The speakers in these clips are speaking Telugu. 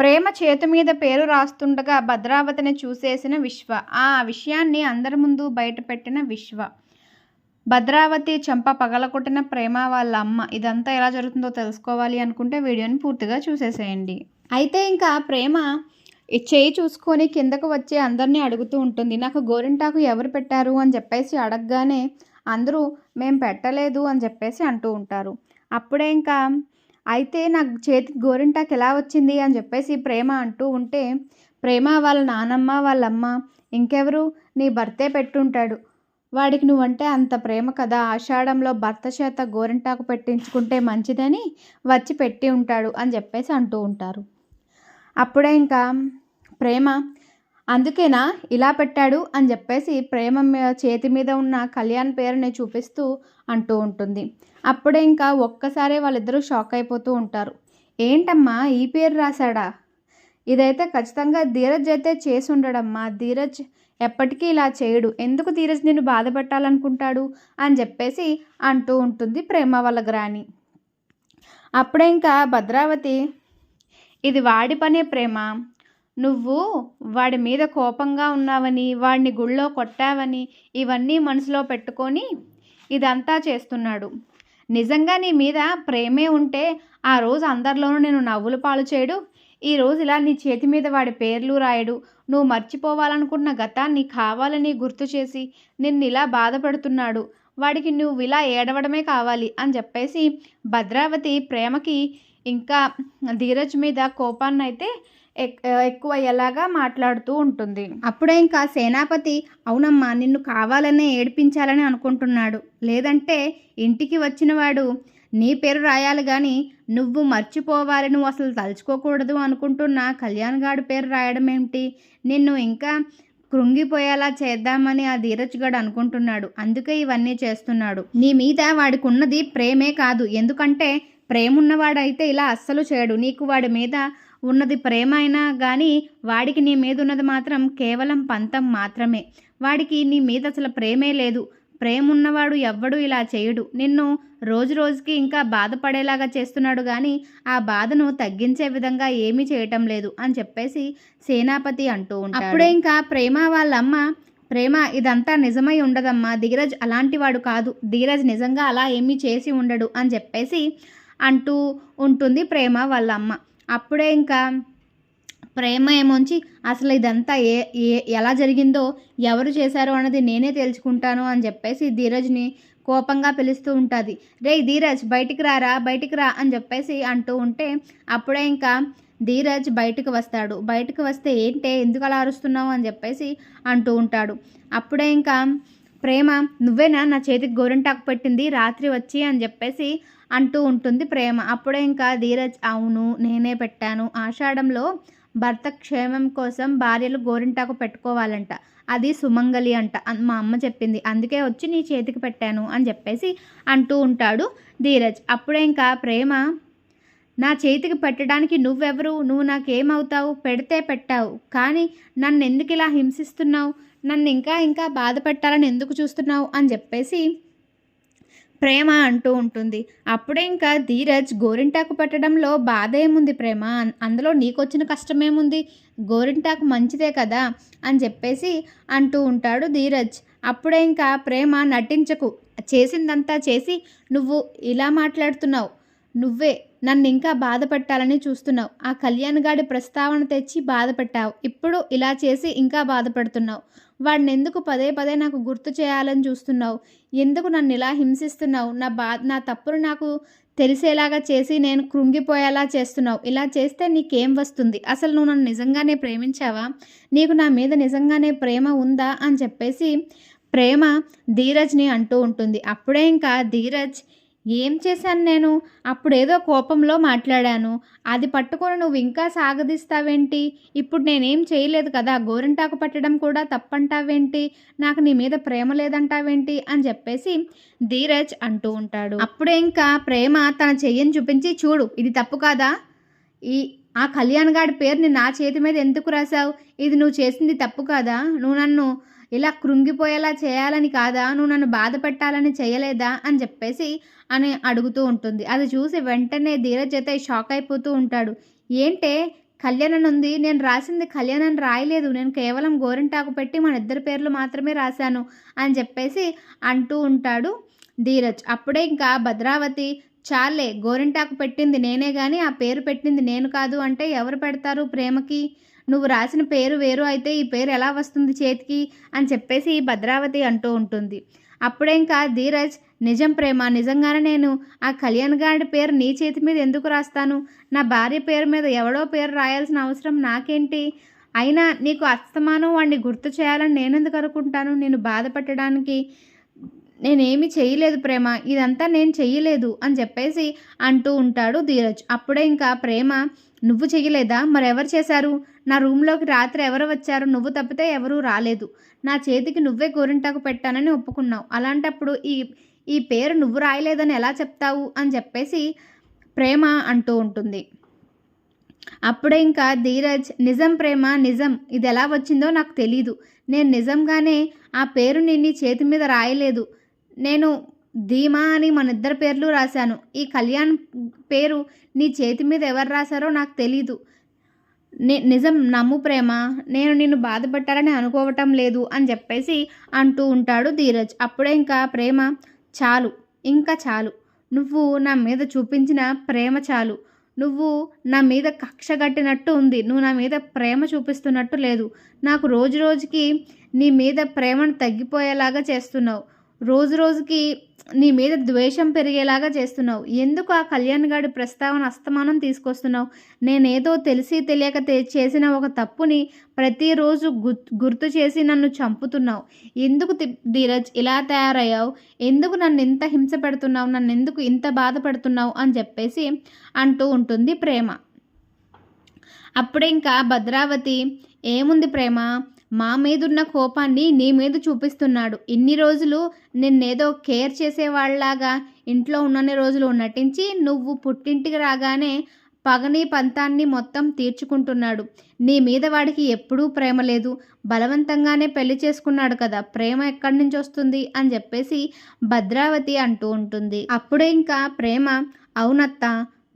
ప్రేమ చేతి మీద పేరు రాస్తుండగా భద్రావతిని చూసేసిన విశ్వ. ఆ విషయాన్ని అందరి ముందు బయటపెట్టిన విశ్వ. భద్రావతి చెంప పగలగొట్టిన ప్రేమ వాళ్ళ అమ్మ. ఇదంతా ఎలా జరుగుతుందో తెలుసుకోవాలి అనుకుంటే వీడియోని పూర్తిగా చూసేసేయండి. అయితే ఇంకా ప్రేమ చేయి చూసుకొని కిందకు వచ్చి అందరినీ అడుగుతూ ఉంటుంది. నాకు గోరింటాకు ఎవరు పెట్టారు అని చెప్పేసి అడగగానే అందరూ మేము పెట్టలేదు అని చెప్పేసి అంటూ ఉంటారు. అప్పుడే ఇంకా అయితే నాకు చేతికి గోరింటాకు ఎలా వచ్చింది అని చెప్పేసి ప్రేమ అంటూ ఉంటే, ప్రేమ వాళ్ళ నానమ్మ వాళ్ళమ్మ ఇంకెవరు నీ భర్తే పెట్టుంటాడు, వాడికి నువ్వంటే అంత ప్రేమ కదా, ఆషాఢంలో భర్త చేత గోరింటాకు పెట్టించుకుంటే మంచిదని వచ్చి పెట్టి ఉంటాడు అని చెప్పేసి అంటూ ఉంటారు. అప్పుడే ఇంకా ప్రేమ అందుకేనా ఇలా పెట్టాడు అని చెప్పేసి ప్రేమ చేతి మీద ఉన్న కళ్యాణ్ పేరుని చూపిస్తూ అంటూ ఉంటుంది. అప్పుడే ఇంకా ఒక్కసారే వాళ్ళిద్దరూ షాక్ అయిపోతూ ఉంటారు. ఏంటమ్మా ఈ పేరు రాశాడా, ఇదైతే ఖచ్చితంగా ధీరజ్ అయితే చేసి ఉండడమ్మా, ధీరజ్ ఎప్పటికీ ఇలా చేయడు, ఎందుకు ధీరజ్ నిన్ను బాధ పెట్టాలనుకుంటాడు అని చెప్పేసి అంటూ ఉంటుంది ప్రేమ వాళ్ళ గ్రాని. అప్పుడే ఇంకా భద్రావతి ఇది వాడి పనే ప్రేమ, నువ్వు వాడి మీద కోపంగా ఉన్నావని వాడిని గుళ్ళో కొట్టావని ఇవన్నీ మనసులో పెట్టుకొని ఇదంతా చేస్తున్నాడు. నిజంగా నీ మీద ప్రేమే ఉంటే ఆ రోజు అందరిలోనూ నేను నవ్వుల పాలు చేయడు, ఈరోజు ఇలా నీ చేతి మీద వాడి పేర్లు రాయడు, నువ్వు మర్చిపోవాలనుకున్న గతాన్ని కావాలని గుర్తు చేసి నిన్ను ఇలా బాధపడుతున్నాడు, వాడికి నువ్వు ఇలా ఏడవడమే కావాలి అని చెప్పేసి భద్రావతి ప్రేమకి ఇంకా ధీరజ్ మీద కోపాన్ని అయితే ఎక్కువ ఎలాగా మాట్లాడుతూ ఉంటుంది. అప్పుడే ఇంకా సేనాపతి అవునమ్మా నిన్ను కావాలనే ఏడిపించాలని అనుకుంటున్నాడు, లేదంటే ఇంటికి వచ్చిన వాడు నీ పేరు రాయాలి కానీ నువ్వు మర్చిపోవాలి, నువ్వు అసలు తలుచుకోకూడదు అనుకుంటున్న కళ్యాణ్ గాడి పేరు రాయడం ఏమిటి, నిన్ను ఇంకా కృంగిపోయేలా చేద్దామని ఆ ధీరజ్ గడు అనుకుంటున్నాడు, అందుకే ఇవన్నీ చేస్తున్నాడు. నీ మీద వాడికి ఉన్నది ప్రేమే కాదు, ఎందుకంటే ప్రేమ ఉన్నవాడైతే ఇలా అస్సలు చేయడు, నీకు వాడి మీద ఉన్నది ప్రేమ అయినా కానీ వాడికి నీ మీద ఉన్నది మాత్రం కేవలం పంతం మాత్రమే, వాడికి నీ మీద అసలు ప్రేమే లేదు, ప్రేమ ఉన్నవాడు ఎవ్వడు ఇలా చేయడు, నిన్ను రోజు రోజుకి ఇంకా బాధపడేలాగా చేస్తున్నాడు కానీ ఆ బాధను తగ్గించే విధంగా ఏమీ చేయటం లేదు అని చెప్పేసి సేనాపతి అంటూ ఉంటాడు. అప్పుడే ఇంకా ప్రేమ వాళ్ళమ్మ ప్రేమ ఇదంతా నిజమై ఉండదమ్మా, ధీరజ్ అలాంటి వాడు కాదు, ధీరజ్ నిజంగా అలా ఏమీ చేసి ఉండడు అని చెప్పేసి అంటూ ఉంటుంది ప్రేమ వాళ్ళమ్మ. అప్పుడే ఇంకా ప్రేమ ఏమొంచి అసలు ఇదంతా ఎలా జరిగిందో ఎవరు చేశారో అన్నది నేనే తెలుసుకుంటాను అని చెప్పేసి ధీరజ్ని కోపంగా పిలుస్తూ ఉంటుంది. రే ధీరజ్ బయటికి రారా బయటికి రా అని చెప్పేసి అంటూ ఉంటే అప్పుడే ఇంకా ధీరజ్ బయటకు వస్తాడు. బయటకు వస్తే ఏంటే ఎందుకు అలా అరుస్తున్నావు అని చెప్పేసి అంటూ ఉంటాడు. అప్పుడే ఇంకా ప్రేమ నువ్వేనా నా చేతికి గోరింటాకు పెట్టింది రాత్రి వచ్చి అని చెప్పేసి అంటూ ఉంటుంది ప్రేమ. అప్పుడే ఇంకా ధీరజ్ అవును నేనే పెట్టాను, ఆషాఢంలో భర్త క్షేమం కోసం భార్యలు గోరింటాకు పెట్టుకోవాలంట, అది సుమంగలి అంట మా అమ్మ చెప్పింది, అందుకే వచ్చి నీ చేతికి పెట్టాను అని చెప్పేసి అంటూ ఉంటాడు ధీరజ్. అప్పుడే ఇంకా ప్రేమ నా చేతికి పెట్టడానికి నువ్వెవరు, నువ్వు నాకేమవుతావు, పెడితే పెట్టావు కానీ నన్ను ఎందుకు ఇలా హింసిస్తున్నావు, నన్ను ఇంకా ఇంకా బాధ పెట్టాలని ఎందుకు చూస్తున్నావు అని చెప్పేసి ప్రేమ అంటూ ఉంటుంది. అప్పుడే ఇంకా ధీరజ్ గోరింటాకు పెట్టడంలో బాధ ఏముంది ప్రేమ, అందులో నీకొచ్చిన కష్టమేముంది, గోరింటాకు మంచిదే కదా అని చెప్పేసి అంటూ ఉంటాడు ధీరజ్. అప్పుడే ఇంకా ప్రేమ నటించకు, చేసిందంతా చేసి నువ్వు ఇలా మాట్లాడుతున్నావు, నువ్వే నన్ను ఇంకా బాధ పెట్టాలని చూస్తున్నావు, ఆ కళ్యాణ్ గాడి ప్రస్తావన తెచ్చి బాధ పెట్టావు, ఇప్పుడు ఇలా చేసి ఇంకా బాధపడుతున్నావు, వాడిని ఎందుకు పదే పదే నాకు గుర్తు చేయాలని చూస్తున్నావు, ఎందుకు నన్ను ఇలా హింసిస్తున్నావు, నా తప్పును నాకు తెలిసేలాగా చేసి నేను కృంగిపోయేలా చేస్తున్నావు, ఇలా చేస్తే నీకేం వస్తుంది, అసలు నువ్వు నన్ను నిజంగానే ప్రేమించావా, నీకు నా మీద నిజంగానే ప్రేమ ఉందా అని చెప్పేసి ప్రేమ ధీరజ్ని అంటూ ఉంటుంది. అప్పుడే ఇంకా ధీరజ్ ఏం చేశాను నేను, అప్పుడేదో కోపంలో మాట్లాడాను, అది పట్టుకొని నువ్వు ఇంకా సాగదీస్తావేంటి, ఇప్పుడు నేనేం చేయలేదు కదా, గోరింటాకు పట్టడం కూడా తప్పంటావేంటి, నాకు నీ మీద ప్రేమ లేదంటావేంటి అని చెప్పేసి ధీరజ్ అంటూ ఉంటాడు. అప్పుడే ఇంకా ప్రేమ తన చెయ్యిని చూపించి చూడు ఇది తప్పు కాదా, ఆ కళ్యాణ్ గాడి పేరుని నా చేతి మీద ఎందుకు రాశావు, ఇది నువ్వు చేసింది తప్పు కాదా, నువ్వు నన్ను ఇలా కృంగిపోయేలా చేయాలని కాదా, నువ్వు నన్ను బాధ పెట్టాలని చేయలేదా అని చెప్పేసి అని అడుగుతూ ఉంటుంది. అది చూసి వెంటనే ధీరజ్ అయితే షాక్ అయిపోతూ ఉంటాడు. ఏంటే కళ్యాణ్ అని ఉంది. నేను రాసింది కళ్యాణ్ అని రాయలేదు. నేను కేవలం గోరింటాకు పెట్టి మన ఇద్దరి పేర్లు మాత్రమే రాశాను అని చెప్పేసి అంటూ ఉంటాడు ధీరజ్. అప్పుడే ఇంకా భద్రావతి, చాలే గోరింటాకు పెట్టింది నేనే గాని ఆ పేరు పెట్టింది నేను కాదు అంటే ఎవరు పెడతారు ప్రేమకి? నువ్వు రాసిన పేరు వేరు అయితే ఈ పేరు ఎలా వస్తుంది చేతికి అని చెప్పేసి భద్రావతి అంటూ ఉంటుంది. అప్పుడే ఇంకా ధీరజ్, నిజం ప్రేమ, నిజంగానే నేను ఆ కళ్యాణ్ గారి పేరు నీ చేతి మీద ఎందుకు రాస్తాను? నా భార్య పేరు మీద ఎవడో పేరు రాయాల్సిన అవసరం నాకేంటి? అయినా నీకు అస్తమానం వాడిని గుర్తు చేయాలని నేనెందుకు అనుకుంటాను? నేను బాధపెట్టడానికి నేనేమి చేయలేదు ప్రేమ, ఇదంతా నేను చెయ్యలేదు అని చెప్పేసి అంటూ ఉంటాడు ధీరజ్. అప్పుడే ఇంకా ప్రేమ, నువ్వు చెయ్యలేదా? మరెవరు చేశారు? నా రూమ్లోకి రాత్రి ఎవరు వచ్చారు? నువ్వు తప్పితే ఎవరూ రాలేదు. నా చేతికి నువ్వే గోరింటాకు పెట్టానని ఒప్పుకున్నావు. అలాంటప్పుడు ఈ పేరు నువ్వు రాయలేదని ఎలా చెప్తావు అని చెప్పేసి ప్రేమ అంటూ ఉంటుంది. అప్పుడే ఇంకా ధీరజ్, నిజం ప్రేమ, నిజం. ఇది ఎలా వచ్చిందో నాకు తెలీదు. నేను నిజంగానే ఆ పేరుని నీ చేతి మీద రాయలేదు. నేను ధీమా అని మన ఇద్దరి పేర్లు రాశాను. ఈ కళ్యాణ్ పేరు నీ చేతి మీద ఎవరు రాశారో నాకు తెలీదు. నిజం నమ్ము ప్రేమ, నేను నిన్ను బాధపెట్టాలని అనుకోవటం లేదు అని చెప్పేసి అంటూ ఉంటాడు ధీరజ్. అప్పుడే ఇంకా ప్రేమ, చాలు, ఇంకా చాలు. నువ్వు నా మీద చూపించిన ప్రేమ చాలు. నువ్వు నా మీద కక్ష కట్టినట్టు ఉంది. నువ్వు నా మీద ప్రేమ చూపిస్తున్నట్టు లేదు. నాకు రోజు రోజుకి నీ మీద ప్రేమను తగ్గిపోయేలాగా చేస్తున్నావు. రోజు రోజుకి నీ మీద ద్వేషం పెరిగేలాగా చేస్తున్నావు. ఎందుకు ఆ కళ్యాణ్ గాడి ప్రస్తావన అస్తమానం తీసుకొస్తున్నావు? నేనేదో తెలిసి తెలియక చేసిన ఒక తప్పుని ప్రతిరోజు గుర్తు చేసి నన్ను చంపుతున్నావు. ఎందుకు ధీరజ్ ఇలా తయారయ్యావు? ఎందుకు నన్ను ఇంత హింస పెడుతున్నావు? నన్ను ఎందుకు ఇంత బాధ పెడుతున్నావు అని చెప్పేసి అంటూ ఉంటుంది ప్రేమ. అప్పుడే ఇంకా భద్రావతి, ఏముంది ప్రేమ, మా మీదున్న కోపాన్ని నీ మీద చూపిస్తున్నాడు. ఇన్ని రోజులు నిన్నేదో కేర్ చేసేవాళ్లాగా ఇంట్లో ఉన్నన్ని రోజులు నటించి నువ్వు పుట్టింటికి రాగానే పగని పంతాన్ని మొత్తం తీర్చుకుంటున్నాడు. నీ మీద వాడికి ఎప్పుడూ ప్రేమ లేదు. బలవంతంగానే పెళ్లి చేసుకున్నాడు కదా, ప్రేమ ఎక్కడి నుంచి వస్తుంది అని చెప్పేసి భద్రావతి అంటూ ఉంటుంది. అప్పుడే ఇంకా ప్రేమ, అవునత్త,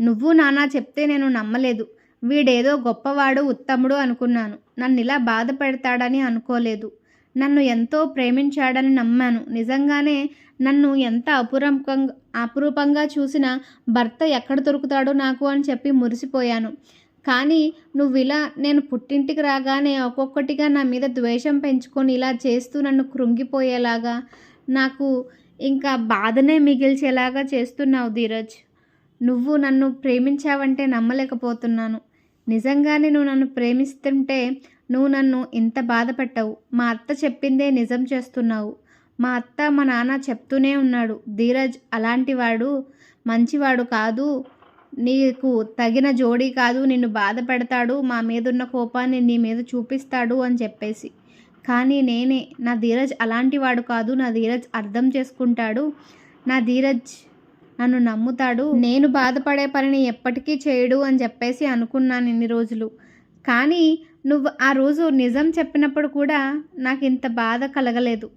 నువ్వు నాన్న చెప్తే నేను నమ్మలేదు. వీడేదో గొప్పవాడు, ఉత్తముడు అనుకున్నాను. నన్ను ఇలా బాధ పెడతాడని అనుకోలేదు. నన్ను ఎంతో ప్రేమించాడని నమ్మాను. నిజంగానే నన్ను ఎంత అపురూపంగా చూసిన భర్త ఎక్కడ దొరుకుతాడో నాకు అని చెప్పి మురిసిపోయాను. కానీ నువ్వు ఇలా నేను పుట్టింటికి రాగానే ఒక్కొక్కటిగా నా మీద ద్వేషం పెంచుకొని ఇలా చేస్తూ నన్ను కృంగిపోయేలాగా, నాకు ఇంకా బాధనే మిగిల్చేలాగా చేస్తున్నావు ధీరజ్. నువ్వు నన్ను ప్రేమించావంటే నమ్మలేకపోతున్నాను. నిజంగానే నువ్వు నన్ను ప్రేమిస్తుంటే నువ్వు నన్ను ఇంత బాధ పెట్టవు. మా అత్త చెప్పిందే నిజం చేస్తున్నావు. మా అత్త మా నాన్న చెప్తూనే ఉన్నాడు, ధీరజ్ అలాంటివాడు, మంచివాడు కాదు, నీకు తగిన జోడీ కాదు, నిన్ను బాధ పెడతాడు, మా మీదున్న కోపాన్ని నీ మీద చూపిస్తాడు అని చెప్పేసి. కానీ నేనే, నా ధీరజ్ అలాంటివాడు కాదు, నా ధీరజ్ అర్థం చేసుకుంటాడు, నా ధీరజ్ నన్ను నమ్ముతాడు, నేను బాధపడే పనిని ఎప్పటికీ చేయడు అని చెప్పేసి అనుకున్నాను ఇన్ని రోజులు. కానీ నువ్వు ఆ రోజు నిజం చెప్పినప్పుడు కూడా నాకు ఇంత బాధ కలగలేదు.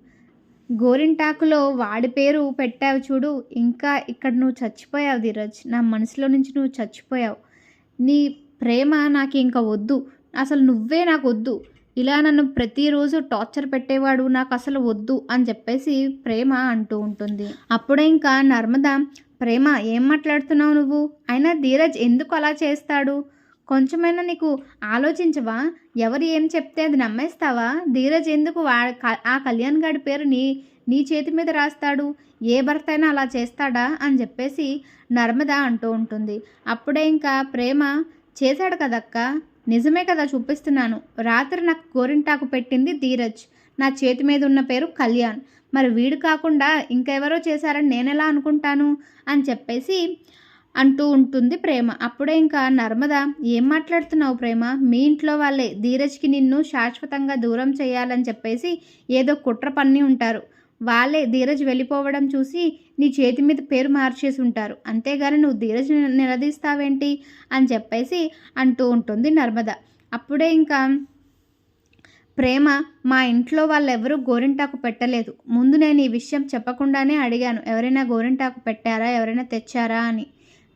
గోరింటాకులో వాడి పేరు పెట్టావు చూడు, ఇంకా ఇక్కడ నువ్వు చచ్చిపోయావు ధీరజ్. నా మనసులో నుంచి నువ్వు చచ్చిపోయావు. నీ ప్రేమ నాకు ఇంకా వద్దు. అసలు నువ్వే నాకు వద్దు. ఇలా నన్ను ప్రతిరోజు టార్చర్ పెట్టేవాడు నాకు అసలు వద్దు అని చెప్పేసి ప్రేమ అంటూ ఉంటుంది. అప్పుడే ఇంకా నర్మద, ప్రేమ ఏం మాట్లాడుతున్నావు నువ్వు? అయినా ధీరజ్ ఎందుకు అలా చేస్తాడు? కొంచెమైనా నీకు ఆలోచించవా? ఎవరు ఏం చెప్తే అది నమ్మేస్తావా? ధీరజ్ ఎందుకు ఆ కళ్యాణ్ గారి పేరు నీ చేతి మీద రాస్తాడు? ఏ భర్త అయినా అలా చేస్తాడా అని చెప్పేసి నర్మద అంటూ ఉంటుంది. అప్పుడే ఇంకా ప్రేమ, చేశాడు కదక్క, నిజమే కదా చూపిస్తున్నాను. రాత్రి నాకు గోరింటాకు పెట్టింది ధీరజ్. నా చేతి మీద ఉన్న పేరు కళ్యాణ్. మరి వీడు కాకుండా ఇంకెవరో చేశారని నేనెలా అనుకుంటాను అని చెప్పేసి అంటూ ఉంటుంది ప్రేమ. అప్పుడే ఇంకా నర్మద, ఏం మాట్లాడుతున్నావు ప్రేమ? మీ ఇంట్లో వాళ్ళే ధీరజ్కి నిన్ను శాశ్వతంగా దూరం చేయాలని చెప్పేసి ఏదో కుట్ర పన్ని ఉంటారు. వాళ్ళే ధీరజ్ వెళ్ళిపోవడం చూసి నీ చేతి మీద పేరు మార్చేసి ఉంటారు. అంతేగాని నువ్వు ధీరజ్ నిలదీస్తావేంటి అని చెప్పేసి అంటూ ఉంటుంది నర్మద. అప్పుడే ఇంకా ప్రేమ, మా ఇంట్లో వాళ్ళెవరూ గోరింటాకు పెట్టలేదు. ముందు నేను ఈ విషయం చెప్పకుండానే అడిగాను, ఎవరైనా గోరింటాకు పెట్టారా, ఎవరైనా తెచ్చారా అని.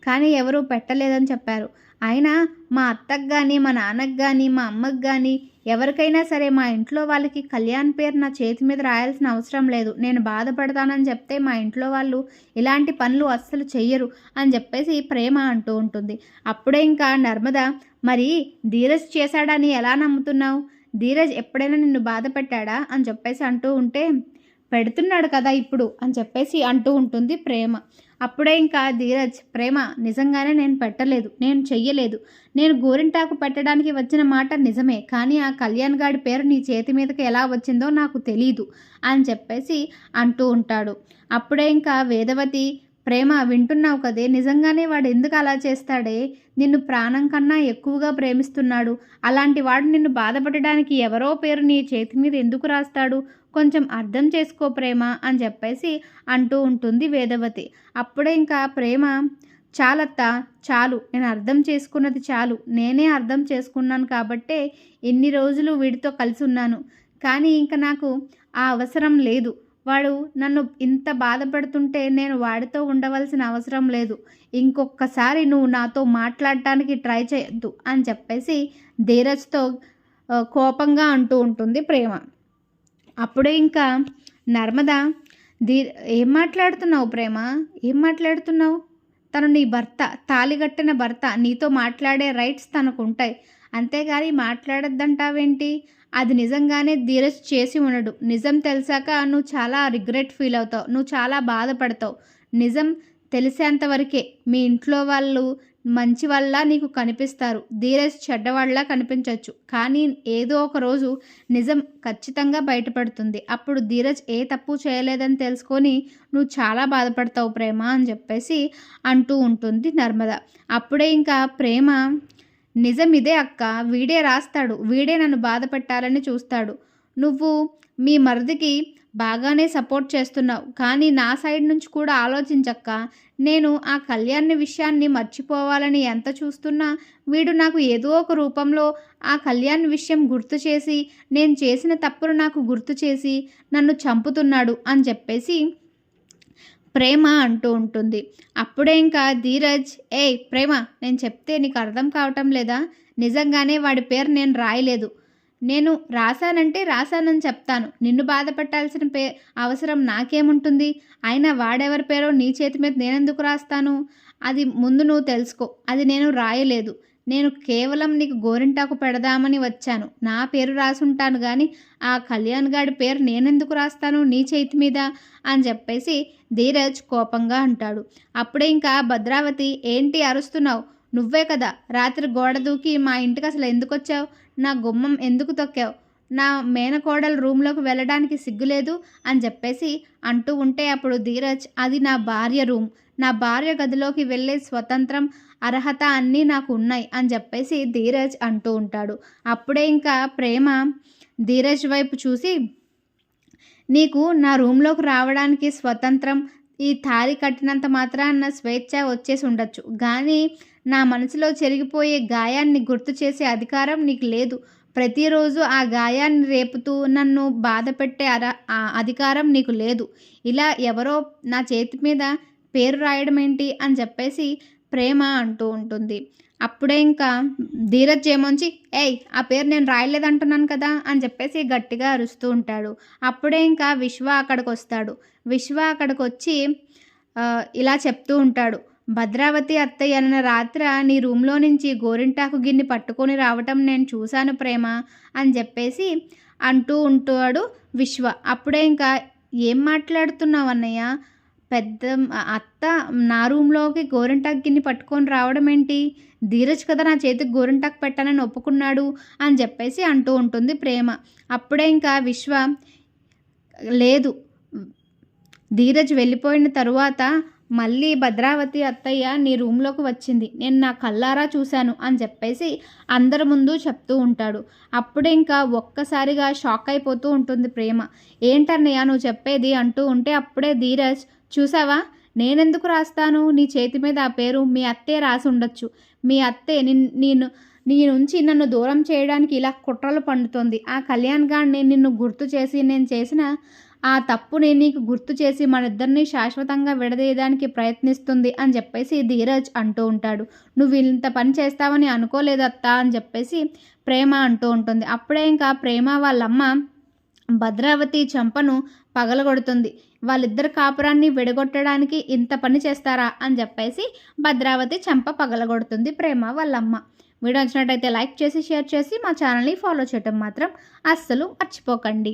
కానీ ఎవరూ పెట్టలేదని చెప్పారు. అయినా మా అత్తకు కానీ, మా నాన్నకు కానీ, మా అమ్మకు కానీ ఎవరికైనా సరే మా ఇంట్లో వాళ్ళకి కళ్యాణ్ పేరు నా చేతి మీద రాయాల్సిన అవసరం లేదు. నేను బాధపడతానని చెప్తే మా ఇంట్లో వాళ్ళు ఇలాంటి పనులు అస్సలు చెయ్యరు అని చెప్పేసి ప్రేమ అంటూ ఉంటుంది. అప్పుడే ఇంకా నర్మద, మరి ధీరజ్ చేశాడని ఎలా నమ్ముతున్నావు? ధీరజ్ ఎప్పుడైనా నిన్ను బాధ పెట్టాడా అని చెప్పేసి అంటూ ఉంటే, పెడుతున్నాడు కదా ఇప్పుడు అని చెప్పేసి అంటూ ఉంటుంది ప్రేమ. అప్పుడే ఇంకా ధీరజ్, ప్రేమ నిజంగానే నేను పెట్టలేదు, నేను చెయ్యలేదు. నేను గోరింటాకు పెట్టడానికి వచ్చిన మాట నిజమే, కానీ ఆ కళ్యాణ్ గాడి పేరు నీ చేతి మీదకి ఎలా వచ్చిందో నాకు తెలీదు అని చెప్పేసి అంటూ ఉంటాడు. అప్పుడే ఇంకా వేదవతి, ప్రేమ వింటున్నావు కదే, నిజంగానే వాడు ఎందుకు అలా చేస్తాడే? నిన్ను ప్రాణం కన్నా ఎక్కువగా ప్రేమిస్తున్నాడు. అలాంటి వాడు నిన్ను బాధపడడానికి ఎవరో పేరు నీ చేతి మీద ఎందుకు రాస్తాడు? కొంచెం అర్థం చేసుకో ప్రేమ అని చెప్పేసి అంటూ ఉంటుంది వేదవతి. అప్పుడే ఇంకా ప్రేమ, చాలత్తా, చాలు, నేను అర్థం చేసుకున్నది చాలు. నేనే అర్థం చేసుకున్నాను కాబట్టే ఇన్ని రోజులు వీడితో కలిసి ఉన్నాను. కానీ ఇంకా నాకు ఆ అవసరం లేదు. వాడు నన్ను ఇంత బాధపడుతుంటే నేను వాడితో ఉండవలసిన అవసరం లేదు. ఇంకొకసారి నువ్వు నాతో మాట్లాడటానికి ట్రై చేయొద్దు అని చెప్పేసి ధీరజ్తో కోపంగా అంటూ ఉంటుంది ప్రేమ. అప్పుడే ఇంకా నర్మద, ఏం మాట్లాడుతున్నావు ప్రేమ, ఏం మాట్లాడుతున్నావు? తను నీ భర్త, తాళిగట్టిన భర్త, నీతో మాట్లాడే రైట్స్ తనకు ఉంటాయి, అంతేగాని మాట్లాడొద్దంటావేంటి? అది నిజంగానే ధీరజ్ చేసి ఉండడు. నిజం తెలిసాక నువ్వు చాలా రిగ్రెట్ ఫీల్ అవుతావు, నువ్వు చాలా బాధపడతావు. నిజం తెలిసేంతవరకే మీ ఇంట్లో వాళ్ళు మంచి వాళ్ళ నీకు కనిపిస్తారు, ధీరజ్ చెడ్డవాళ్ళ కనిపించవచ్చు. కానీ ఏదో ఒక రోజు నిజం ఖచ్చితంగా బయటపడుతుంది. అప్పుడు ధీరజ్ ఏ తప్పు చేయలేదని తెలుసుకొని నువ్వు చాలా బాధపడతావు ప్రేమ అని చెప్పేసి అంటూ ఉంటుంది నర్మద. అప్పుడే ఇంకా ప్రేమ, నిజం ఇదే అక్క, వీడే రాస్తాడు, వీడే నన్ను బాధ పెట్టాలని చూస్తాడు. నువ్వు మీ మరిదికి బాగానే సపోర్ట్ చేస్తున్నావు, కానీ నా సైడ్ నుంచి కూడా ఆలోచించక్క. నేను ఆ కళ్యాణ్ విషయాన్ని మర్చిపోవాలని ఎంత చూస్తున్నా వీడు నాకు ఏదో ఒక రూపంలో ఆ కళ్యాణ్ విషయం గుర్తు చేసి, నేను చేసిన తప్పును నాకు గుర్తు చేసి నన్ను చంపుతున్నాడు అని చెప్పేసి ప్రేమ అంటూ ఉంటుంది. అప్పుడే ఇంకా ధీరజ్, ఏయ్ ప్రేమ, నేను చెప్తే నీకు అర్థం కావటం లేదా? నిజంగానే వాడి పేరు నేను రాయలేదు. నేను రాశానంటే రాశానని చెప్తాను. నిన్ను బాధ పెట్టాల్సిన అవసరం నాకేముంటుంది? అయినా వాడెవరి పేరో నీ చేతి మీద నేనెందుకు రాస్తాను? అది ముందు నువ్వు తెలుసుకో. అది నేను రాయలేదు. నేను కేవలం నీకు గోరింటాకు పెడదామని వచ్చాను. నా పేరు రాసుంటాను కానీ ఆ కళ్యాణ్ గాడి పేరు నేనెందుకు రాస్తాను నీ చేతి మీద అని చెప్పేసి ధీరజ్ కోపంగా అంటాడు. అప్పుడే ఇంకా భద్రావతి, ఏంటి అరుస్తున్నావు? నువ్వే కదా రాత్రి గోడ దూకి మా ఇంటికి అసలు ఎందుకు వచ్చావు? నా గుమ్మం ఎందుకు తొక్కావు? నా మేనకోడలు రూమ్లోకి వెళ్ళడానికి సిగ్గులేదు అని చెప్పేసి అంటూ ఉంటే అప్పుడు ధీరజ్, అది నా భార్య రూమ్, నా భార్య గదిలోకి వెళ్ళే స్వతంత్రం, అర్హత అన్నీ నాకు ఉన్నాయి అని చెప్పేసి ధీరజ్ అంటూ ఉంటాడు. అప్పుడే ఇంకా ప్రేమ ధీరజ్ వైపు చూసి, నీకు నా రూమ్లోకి రావడానికి స్వతంత్రం, ఈ తాళి కట్టినంత మాత్రాన స్వేచ్ఛ వచ్చేసి ఉండొచ్చు, కానీ నా మనసులో చెరిగిపోయే గాయాన్ని గుర్తు చేసే అధికారం నీకు లేదు. ప్రతిరోజు ఆ గాయాన్ని రేపుతూ నన్ను బాధ పెట్టే అధికారం నీకు లేదు. ఇలా ఎవరో నా చేతి మీద పేరు రాయడం ఏంటి అని చెప్పేసి ప్రేమ అంటూ ఉంటుంది. అప్పుడే ఇంకా ధీరజ్ ఏమొంచి, ఏయ్ ఆ పేరు నేను రాయలేదంటున్నాను కదా అని చెప్పేసి గట్టిగా అరుస్తూ ఉంటాడు. అప్పుడే ఇంకా విశ్వ అక్కడికి వస్తాడు. విశ్వ అక్కడికి వచ్చి ఇలా చెప్తూ ఉంటాడు, భద్రావతి అత్తయ్య అన్న రాత్రి నీ రూమ్లో నుంచి గోరింటాకు గిన్నె పట్టుకొని రావటం నేను చూశాను ప్రేమ అని చెప్పేసి అంటూ ఉంటాడు విశ్వ. అప్పుడే ఇంకా, ఏం మాట్లాడుతున్నావు అన్నయ్య? పెద్ద అత్త నా రూమ్లోకి గోరింటాకు గిన్నె పట్టుకొని రావడం ఏంటి? ధీరజ్ కదా నా చేతికి గోరింటాకు పెట్టానని ఒప్పుకున్నాడు అని చెప్పేసి అంటూ ఉంటుంది ప్రేమ. అప్పుడే ఇంకా విశ్వ, లేదు, ధీరజ్ వెళ్ళిపోయిన తరువాత మళ్ళీ భద్రావతి అత్తయ్య నీ రూమ్లోకి వచ్చింది, నేను నా కళ్ళారా చూశాను అని చెప్పేసి అందరి ముందు చెప్తూ ఉంటాడు. అప్పుడే ఇంకా ఒక్కసారిగా షాక్ అయిపోతూ ఉంటుంది ప్రేమ. ఏంటన్నయ్య నువ్వు చెప్పేది అంటూ ఉంటే అప్పుడే ధీరజ్, చూసావా, నేనెందుకు రాస్తాను నీ చేతి మీద ఆ పేరు? మీ అత్తే రాసి ఉండొచ్చు. మీ అత్తే నీ నుంచి నన్ను దూరం చేయడానికి ఇలా కుట్రలు పండుతోంది. ఆ కళ్యాణ్ గాడిని నిన్ను గుర్తు చేసి నేను చేసిన ఆ తప్పుని నీకు గుర్తు చేసి మనిద్దరిని శాశ్వతంగా విడదీయడానికి ప్రయత్నిస్తుంది అని చెప్పేసి ధీరజ్ అంటూ ఉంటాడు. నువ్వు ఇంత పని చేస్తావని అనుకోలేదత్తా అని చెప్పేసి ప్రేమ అంటూ ఉంటుంది. అప్పుడే ఇంకా ప్రేమ వాళ్ళమ్మ భద్రావతి చెంపను పగలగొడుతుంది. వాళ్ళిద్దరు కాపురాన్ని విడగొట్టడానికి ఇంత పని చేస్తారా అని చెప్పేసి భద్రావతి చెంప పగలగొడుతుంది ప్రేమ వాళ్ళమ్మ. వీడియో నచ్చినట్టయితే లైక్ చేసి షేర్ చేసి మా ఛానల్ని ఫాలో చేయటం మాత్రం అస్సలు మర్చిపోకండి.